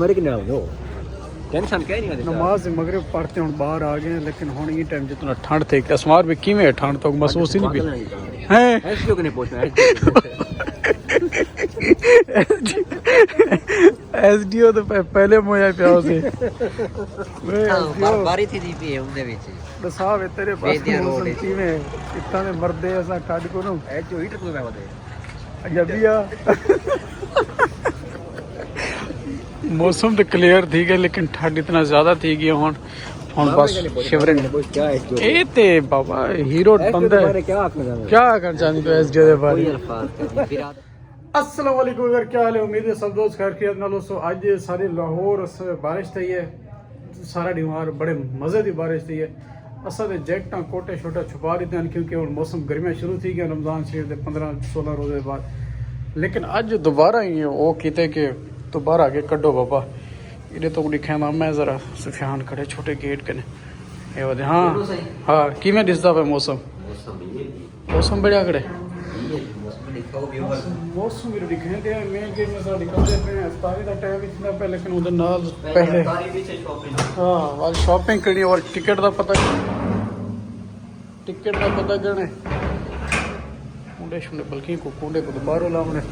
मरे कि ना हो टेंशन कह नहीं नमाज मगरिब पढ़ते हूँ बाहर आ गए लेकिन हुण ये टाइम जितना ठंड थी असमार में किवें ठंड तो महसूस ही नहीं भी हैं एसडीओ के नहीं पहुंचना एसडीओ तो पहले मोया पिया से बारी थी दी पी उनदे विच दसा वे तेरे पास मौसम किवें इतना दे मरदे असा काट को नु जो हीटर को मैं बता अजबिया मौसम तो क्लियर थी गया लेकिन ठंड इतना ज्यादा थी गई हुन बस शिवरिंग ए ते बाबा हीरो बंदा है क्या करना चाहती तो एसडीओ दे बारे अस्सलाम वालेकुम यार क्या हाल है उम्मीद है सब दोस्त खैर खैरियत नाल हो। आज सारे लाहौर बारिश थी है सारा दीवार बड़े मजे की बारिश थी है असा दे जैकटा कोटे छोटा छुपा देते हैं क्योंकि हुन मौसम गर्मियां शुरू थी गया रमजान शरीफ के 15-16 रोजे बाद लेकिन अज दोबारा ही वो किते कि दोबारा आगे कड्डो बाबा इधे तो दिखा मैं जरा सुफियान खड़े छोटे गेट कने हाँ हाँ किवें दिसदा पे मौसम बढ़िया खड़े मौसम भी दिखने दे मैं गेट में साडी कदे पे इफ्तारी दा टाइम इतना पे लेकिन उधर नाल पहले हां वाल शॉपिंग करनी और टिकट दा पता करने कुंडे शुंडे बल्कि को कुंडे को दोबारा लावने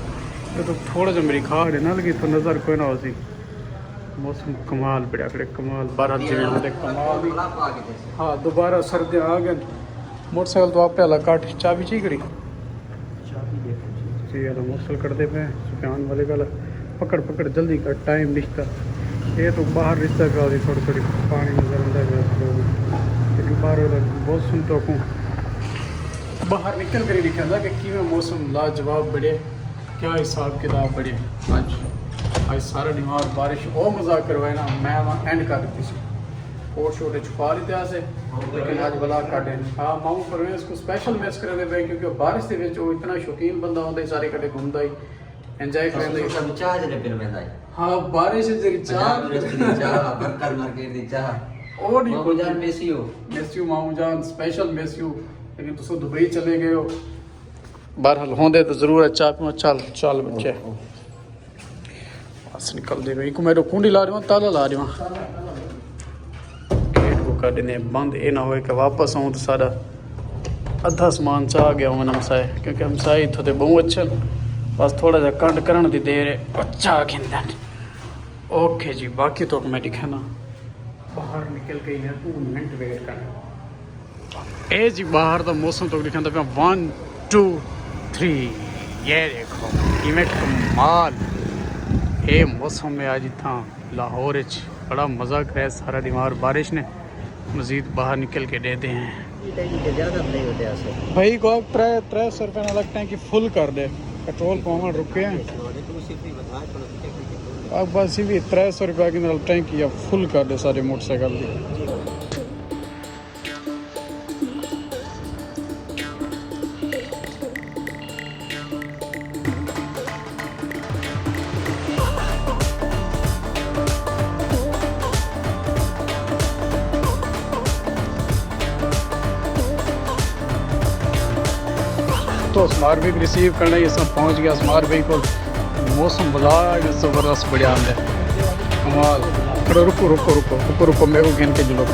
ये तो थोड़ा सा मेरी खा रहे ना लगी तो नजर कोई ना होती मौसम कमाल बढ़िया करे कमाल 12 जिले होते कमाल हाँ दोबारा सर्दी आ गए मोटरसाइकिल तो आप पे काट चाबी चाहिए करी जी यार मोटरसाइकिल करते पे सुफियान वाले का पकड़ जल्दी का टाइम रिश्ता ये तो बाहर रिश्ता का थोड़ी पानी नजर आता लेकिन बाहर बहुत सुन तो बाहर निकल कर ही दिखा था कि कि मौसम लाजवाब बढ़े क्या हिसाब किताब बढ़े आज सारा दिमाग बारिश और मजाक करवाए ना मैं वहाँ एंड कर दी और छोटे छुपा लेते से लेकिन आज बला काटे हाँ मामू परवेज को स्पेशल मैच करने पे क्योंकि बारिश के विच वो इतना शौकीन बंदा होता है सारे कटे घूमता ही एंजॉय करता हाँ बारिश और मेसियो मामू जान स्पेशल मेसियो लेकिन तुम दुबई चले गए हो बहरहाल होंदे तो जरूर है चाह पियो चल बच्चे बस निकल दे एक मेरे कुंडी ला रही हूँ ताला ला रही हूँ गेट को कटने बंद ये ना हो कि वापस आऊँ तो सारा अद्धा समान चाह गया हूँ हमसाए क्योंकि हमसाए इतों तो बहुत अच्छे बस थोड़ा सा कंड करने की देर है अच्छा खिंदा ओके जी बाकी तो मैं दिखाना बाहर निकल गई है 2 मिनट वेट करना ए जी बाहर का मौसम तो दिखाता पे 1 2 3 ये देखो इवें कमाल ये मौसम में आज इतना लाहौर बड़ा मज़ा करे सारा दिमाग बारिश ने मज़ीद बाहर निकल के देते हैं भाई को आप 300 रुपये ना लगता है कि फुल कर दे पेट्रोल पावर रुके हैं अब बस भी 300 रुपये की टैंक या फुल कर दे सारे मोटरसाइकिल की तो असमार भाई रिसीव करना ये सब पहुंच गया असमार भाई को मौसम बड़ा ज़बरदस्त बढ़िया है कमाल रुको मेरे को गिन के जुलो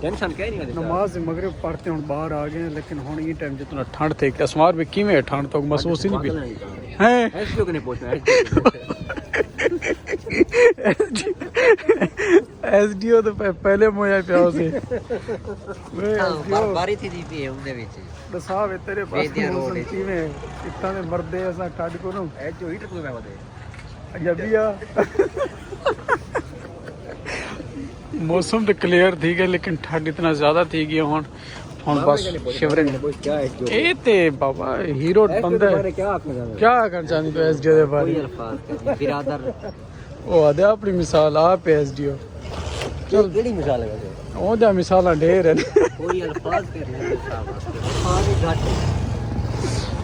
टेंशन कह नहीं नमाज मगरिब पढ़ते हूँ बाहर आ गए लेकिन हुण ये टाइम जितना ठंड थी असमार में किवें ठंड तो महसूस ही नहीं भी हैं एसडीओ के नहीं पहुंचना ਐਸਡੀਓ ਤੋਂ ਪਹਿਲੇ ਮੋਇਆ ਪਿਆ ਉਸੇ ਵੇ ਐਸਡੀਓ ਬਾਰੀ ਥੀ ਦੀ ਪੀ ਉਹਦੇ ਵਿੱਚ ਦਸਾ ਵੇ ਤੇਰੇ ਪਾਸ ਕਿਵੇਂ ਇੱਕਾਂ ਦੇ ਮਰਦੇ ਅਸਾਂ ਕੱਢ ਕੋ ਨੂੰ ਇਹ ਜੋ ਹੀਟਰ ਕੋਈ ਮੈਂ ਬਦੇ ਅਜਬੀਆ मौसम तो क्लियर थी गया लेकिन ठंड इतना ज्यादा थी गई ਹੁਣ बस शिवरिंग ये ते बाबा हीरो बंदा है क्या करना चाहती तो एसडीओ ਦੇ ਬਾਰੇ ਬਿਰਾਦਰ ਉਹ ਆਦੇ ਆਪਣੀ ਮਿਸਾਲ ਆਪ ਐਸਡੀਓ ਚਲ ਕਿਹੜੀ ਮਿਸਾਲ ਹੈ ਵੈਸੇ ਉਹਦਾ ਮਿਸਾਲਾਂ ਢੇਰ ਹੈ ਕੋਈ ਅਲਫਾਜ਼ ਕਰ ਰਹੇ ਸਾਹਿਬ ਘੱਟ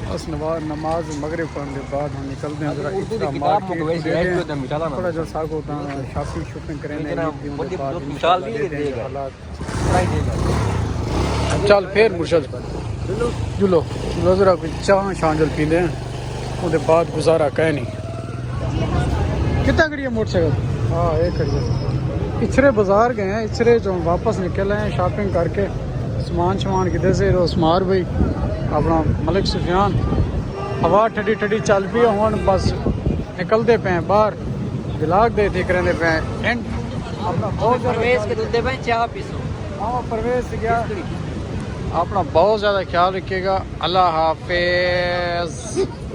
बस नमाज मगरिब पढ़ने के बाद हम निकलते हैं जरा उर्दू की किताब में वैसे है जो मिसाल ना थोड़ा जो साग होता है शॉपिंग शॉपिंग करेंगे मिसाल भी देगा चल फिर मुर्शद जुलो जुलो जरा चाह शांजल पीते हैं उसके बाद गुजारा कह नहीं कितना करिए मोटरसाइकिल हाँ एक करिए इचरे बाजार गए हैं इचरे जो वापस निकल आए हैं शॉपिंग करके सामान किधर से उसमार भाई अपना मलिक सुफियान हवा ठंडी ठंडी चल पी हूँ बस निकलते पे बाहर विलाग दे थे करेंगे पे एंड अपना बहुत परवेज के दूध पे चाह पीसो हाँ परवेज गया अपना बहुत ज़्यादा ख्याल रखिएगा अल्लाह हाफिज।